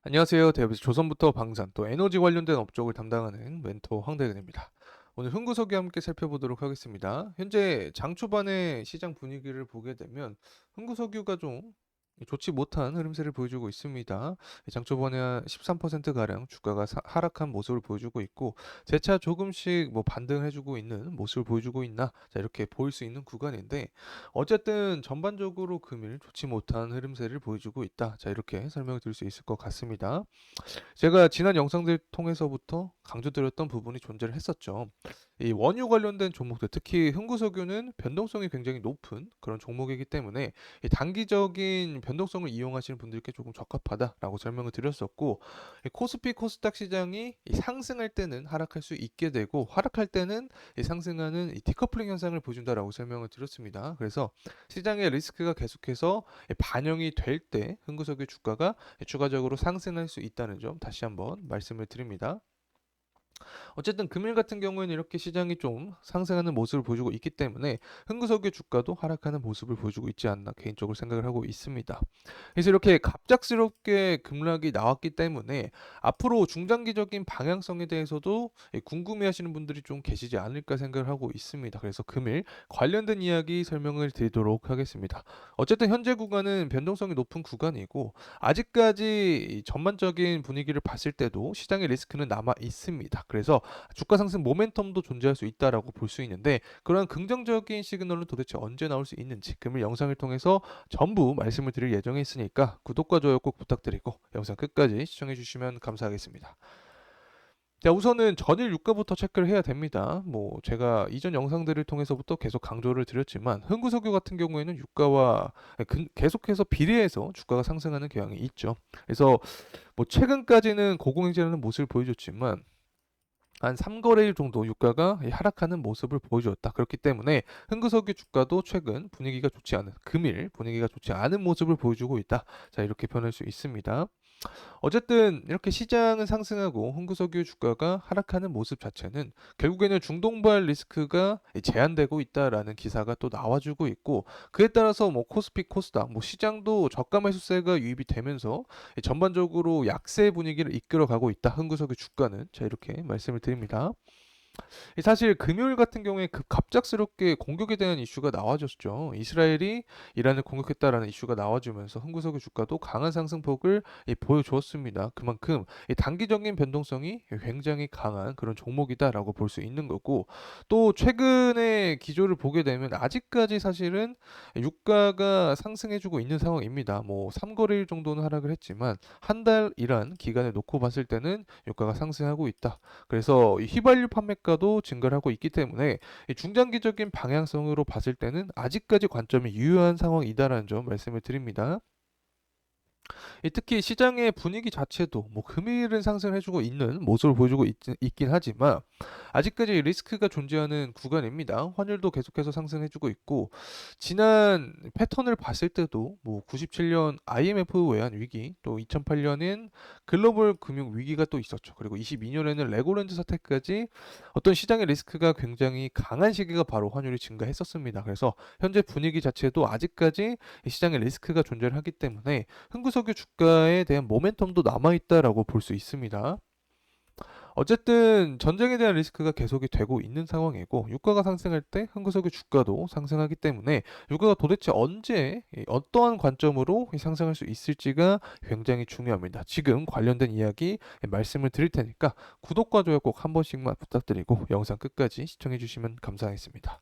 안녕하세요. 대부분 조선부터 방산 또 에너지 관련된 업종을 담당하는 멘토 황대근입니다. 오늘 흥구석이 함께 살펴보도록 하겠습니다. 현재 장 초반의 시장 분위기를 보게 되면 흥구석유가 좀 좋지 못한 흐름세를 보여주고 있습니다. 장 초반에 한 13%가량 주가가 하락한 모습을 보여주고 있고 재차 조금씩 뭐 반등해주고 있는 모습을 보여주고 있나, 자 이렇게 보일 수 있는 구간인데, 어쨌든 전반적으로 금일 좋지 못한 흐름세를 보여주고 있다. 자 이렇게 설명을 드릴 수 있을 것 같습니다. 제가 지난 영상들 통해서부터 강조드렸던 부분이 존재를 했었죠. 이 원유 관련된 종목들, 특히 흥구석유는 변동성이 굉장히 높은 그런 종목이기 때문에 이 단기적인 변동성을 이용하시는 분들께 조금 적합하다라고 설명을 드렸었고, 이 코스피 코스닥 시장이 이 상승할 때는 하락할 수 있게 되고 하락할 때는 이 상승하는 이 디커플링 현상을 보여준다라고 설명을 드렸습니다. 그래서 시장의 리스크가 계속해서 반영이 될 때 흥구석유 주가가 추가적으로 상승할 수 있다는 점 다시 한번 말씀을 드립니다. 어쨌든 금일 같은 경우에는 이렇게 시장이 좀 상승하는 모습을 보여주고 있기 때문에 흥구석유 주가도 하락하는 모습을 보여주고 있지 않나 개인적으로 생각을 하고 있습니다. 그래서 이렇게 갑작스럽게 급락이 나왔기 때문에 앞으로 중장기적인 방향성에 대해서도 궁금해하시는 분들이 좀 계시지 않을까 생각을 하고 있습니다. 그래서 금일 관련된 이야기 설명을 드리도록 하겠습니다. 어쨌든 현재 구간은 변동성이 높은 구간이고 아직까지 전반적인 분위기를 봤을 때도 시장의 리스크는 남아 있습니다. 그래서 주가 상승 모멘텀도 존재할 수 있다라고 볼 수 있는데, 그러한 긍정적인 시그널은 도대체 언제 나올 수 있는지 금일 영상을 통해서 전부 말씀을 드릴 예정에 있으니까 구독과 좋아요 꼭 부탁드리고 영상 끝까지 시청해 주시면 감사하겠습니다. 자, 우선은 전일 유가부터 체크를 해야 됩니다. 뭐 제가 이전 영상들을 통해서부터 계속 강조를 드렸지만 흥구석유 같은 경우에는 유가와 계속해서 비례해서 주가가 상승하는 경향이 있죠. 그래서 뭐 최근까지는 고공행진하는 모습을 보여줬지만 한 3거래일 정도 유가가 하락하는 모습을 보여주었다. 그렇기 때문에 흥구석유 주가도 최근 분위기가 좋지 않은, 금일 분위기가 좋지 않은 모습을 보여주고 있다. 자, 이렇게 표현할 수 있습니다. 어쨌든 이렇게 시장은 상승하고 흥구석유 주가가 하락하는 모습 자체는 결국에는 중동발 리스크가 제한되고 있다라는 기사가 또 나와주고 있고, 그에 따라서 뭐 코스피 코스닥 뭐 시장도 저가 매수세가 유입이 되면서 전반적으로 약세 분위기를 이끌어가고 있다. 흥구석유 주가는, 자 이렇게 말씀을 드립니다. 사실 금요일 같은 경우에 갑작스럽게 공격에 대한 이슈가 나와줬죠. 이스라엘이 이란을 공격했다라는 이슈가 나와주면서 흥구석유 주가도 강한 상승폭을 보여주었습니다. 그만큼 이 단기적인 변동성이 굉장히 강한 그런 종목이다라고 볼 수 있는 거고, 또 최근의 기조를 보게 되면 아직까지 사실은 유가가 상승해주고 있는 상황입니다. 뭐 3거래일 정도는 하락을 했지만 한 달이란 기간을 놓고 봤을 때는 유가가 상승하고 있다. 그래서 이 휘발유 판매가도 증가를 하고 있기 때문에 이 중장기적인 방향성으로 봤을 때는 아직까지 관점이 유효한 상황이다라는 점 말씀을 드립니다. 특히 시장의 분위기 자체도 뭐 금일은 상승을 해주고 있는 모습을 보여주고 있긴 하지만 아직까지 리스크가 존재하는 구간입니다. 환율도 계속해서 상승해주고 있고, 지난 패턴을 봤을 때도 뭐 97년 IMF 외환 위기, 또 2008년엔 글로벌 금융 위기가 또 있었죠. 그리고 22년에는 레고랜드 사태까지 어떤 시장의 리스크가 굉장히 강한 시기가 바로 환율이 증가했었습니다. 그래서 현재 분위기 자체도 아직까지 시장의 리스크가 존재를 하기 때문에 흥구석유 주가에 대한 모멘텀도 남아있다라고 볼 수 있습니다. 어쨌든 전쟁에 대한 리스크가 계속이 되고 있는 상황이고, 유가가 상승할 때 흥구석유 주가도 상승하기 때문에 유가가 도대체 언제 어떠한 관점으로 상승할 수 있을지가 굉장히 중요합니다. 지금 관련된 이야기 말씀을 드릴 테니까 구독과 좋아요 꼭 한 번씩만 부탁드리고 영상 끝까지 시청해 주시면 감사하겠습니다.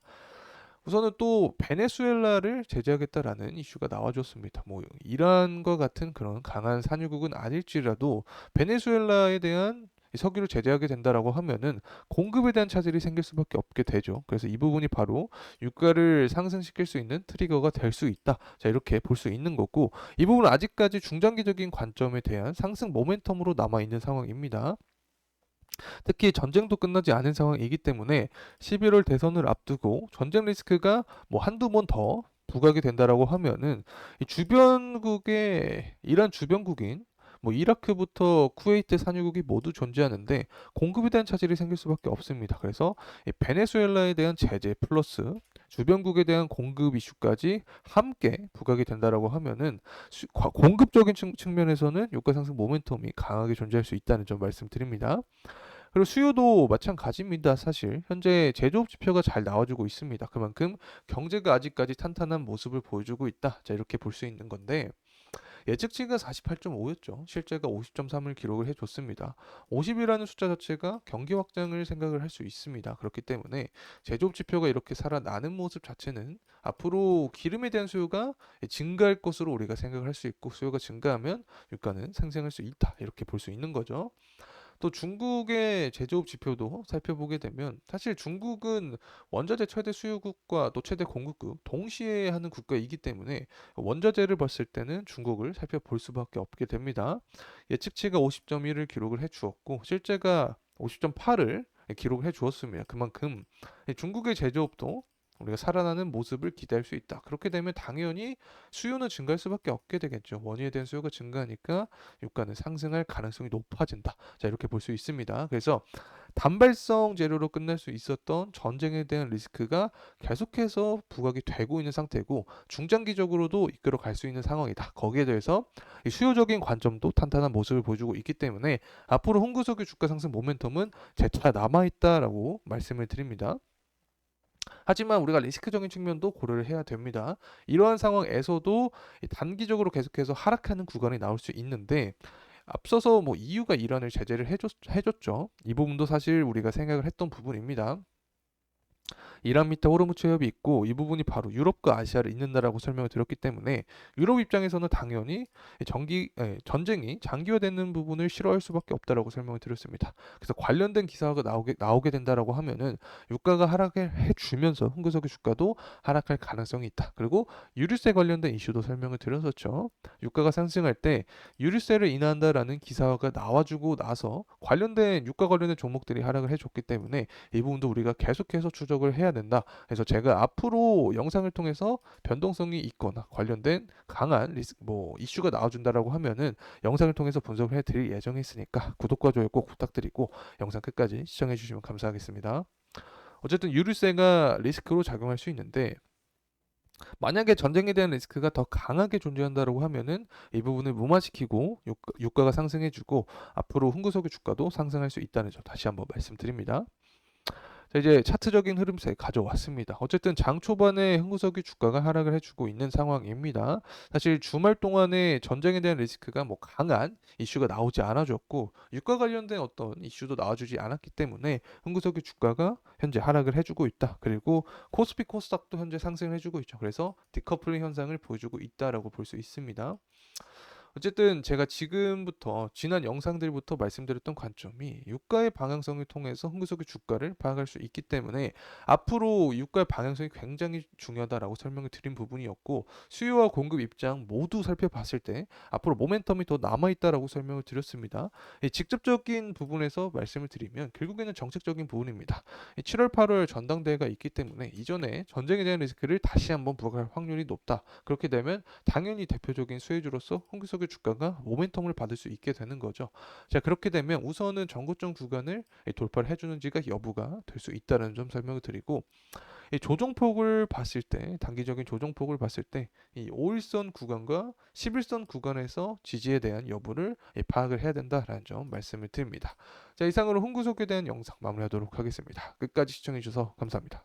우선은 또 베네수엘라를 제재하겠다라는 이슈가 나와줬습니다. 뭐 이란과 같은 그런 강한 산유국은 아닐지라도 베네수엘라에 대한 이 석유를 제재하게 된다라고 하면은 공급에 대한 차질이 생길 수밖에 없게 되죠. 그래서 이 부분이 바로 유가를 상승시킬 수 있는 트리거가 될 수 있다. 자 이렇게 볼 수 있는 거고, 이 부분은 아직까지 중장기적인 관점에 대한 상승 모멘텀으로 남아 있는 상황입니다. 특히 전쟁도 끝나지 않은 상황이기 때문에 11월 대선을 앞두고 전쟁 리스크가 뭐 한두 번 더 부각이 된다라고 하면은 이 주변국의 이란 주변국인 뭐 이라크부터 쿠웨이트 산유국이 모두 존재하는데 공급에 대한 차질이 생길 수밖에 없습니다. 그래서 이 베네수엘라에 대한 제재 플러스 주변국에 대한 공급 이슈까지 함께 부각이 된다라고 하면은 공급적인 측면에서는 유가 상승 모멘텀이 강하게 존재할 수 있다는 점 말씀드립니다. 그리고 수요도 마찬가지입니다. 사실 현재 제조업 지표가 잘 나와주고 있습니다. 그만큼 경제가 아직까지 탄탄한 모습을 보여주고 있다. 자, 이렇게 볼 수 있는 건데, 예측치가 48.5였죠. 실제가 50.3을 기록을 해줬습니다. 50이라는 숫자 자체가 경기 확장을 생각을 할 수 있습니다. 그렇기 때문에 제조업 지표가 이렇게 살아나는 모습 자체는 앞으로 기름에 대한 수요가 증가할 것으로 우리가 생각을 할 수 있고, 수요가 증가하면 유가는 상승할 수 있다. 이렇게 볼 수 있는 거죠. 또 중국의 제조업 지표도 살펴보게 되면, 사실 중국은 원자재 최대 수요국과 또 최대 공급국 동시에 하는 국가이기 때문에 원자재를 봤을 때는 중국을 살펴볼 수밖에 없게 됩니다. 예측치가 50.1을 기록을 해 주었고 실제가 50.8을 기록을 해 주었습니다. 그만큼 중국의 제조업도 우리가 살아나는 모습을 기대할 수 있다. 그렇게 되면 당연히 수요는 증가할 수밖에 없게 되겠죠. 원유에 대한 수요가 증가하니까 유가는 상승할 가능성이 높아진다. 자, 이렇게 볼 수 있습니다. 그래서 단발성 재료로 끝날 수 있었던 전쟁에 대한 리스크가 계속해서 부각이 되고 있는 상태고, 중장기적으로도 이끌어 갈 수 있는 상황이다. 거기에 대해서 이 수요적인 관점도 탄탄한 모습을 보여주고 있기 때문에 앞으로 홍구석의 주가 상승 모멘텀은 재차 남아있다라고 말씀을 드립니다. 하지만 우리가 리스크적인 측면도 고려를 해야 됩니다. 이러한 상황에서도 단기적으로 계속해서 하락하는 구간이 나올 수 있는데, 앞서서 뭐 EU가 이란을 제재를 해줬죠. 이 부분도 사실 우리가 생각을 했던 부분입니다. 이란 밑에 호르무즈 해협이 있고 이 부분이 바로 유럽과 아시아를 잇는다라고 설명을 드렸기 때문에 유럽 입장에서는 당연히 전쟁이 장기화되는 부분을 싫어할 수밖에 없다라고 설명을 드렸습니다. 그래서 관련된 기사가 나오게 된다라고 하면은 유가가 하락을 해주면서 흥구석의 주가도 하락할 가능성이 있다. 그리고 유류세 관련된 이슈도 설명을 드렸었죠. 유가가 상승할 때 유류세를 인하한다라는 기사가 나와주고 나서 관련된 유가 관련된 종목들이 하락을 해줬기 때문에 이 부분도 우리가 계속해서 추적을 해야 된다. 그래서 제가 앞으로 영상을 통해서 변동성이 있거나 관련된 강한 이슈가 나와준다라고 하면은 영상을 통해서 분석을 해드릴 예정에 있으니까 구독과 좋아요 꼭 부탁드리고 영상 끝까지 시청해 주시면 감사하겠습니다. 어쨌든 유류세가 리스크로 작용할 수 있는데, 만약에 전쟁에 대한 리스크가 더 강하게 존재한다고 하면은 이 부분을 무마시키고 유가가 상승해주고 앞으로 흥구석의 주가도 상승할 수 있다는 점 다시 한번 말씀드립니다. 자, 이제 차트적인 흐름세 가져왔습니다. 어쨌든 장 초반에 흥구석이 주가가 하락을 해주고 있는 상황입니다. 사실 주말 동안에 전쟁에 대한 리스크가 뭐 강한 이슈가 나오지 않아줬고 유가 관련된 어떤 이슈도 나와주지 않았기 때문에 흥구석이 주가가 현재 하락을 해주고 있다. 그리고 코스피 코스닥도 현재 상승을 해주고 있죠. 그래서 디커플링 현상을 보여주고 있다라고 볼 수 있습니다. 어쨌든 제가 지금부터 지난 영상들부터 말씀드렸던 관점이 유가의 방향성을 통해서 흥구석의 주가를 파악할 수 있기 때문에 앞으로 유가의 방향성이 굉장히 중요하다라고 설명을 드린 부분이었고, 수요와 공급 입장 모두 살펴봤을 때 앞으로 모멘텀이 더 남아있다라고 설명을 드렸습니다. 직접적인 부분에서 말씀을 드리면 결국에는 정책적인 부분입니다. 7월 8월 전당대회가 있기 때문에 이전에 전쟁에 대한 리스크를 다시 한번 부각할 확률이 높다. 그렇게 되면 당연히 대표적인 수혜주로서 홍기석의 주가가 모멘텀을 받을 수 있게 되는 거죠. 자, 그렇게 되면 우선은 전고점 구간을 돌파를 해주는지가 여부가 될 수 있다는 점 설명을 드리고, 이 조정폭을 봤을 때, 단기적인 조정폭을 봤을 때 이 5일선 구간과 11선 구간에서 지지에 대한 여부를 파악을 해야 된다라는 점 말씀을 드립니다. 자, 이상으로 홍구석에 대한 영상 마무리하도록 하겠습니다. 끝까지 시청해 주셔서 감사합니다.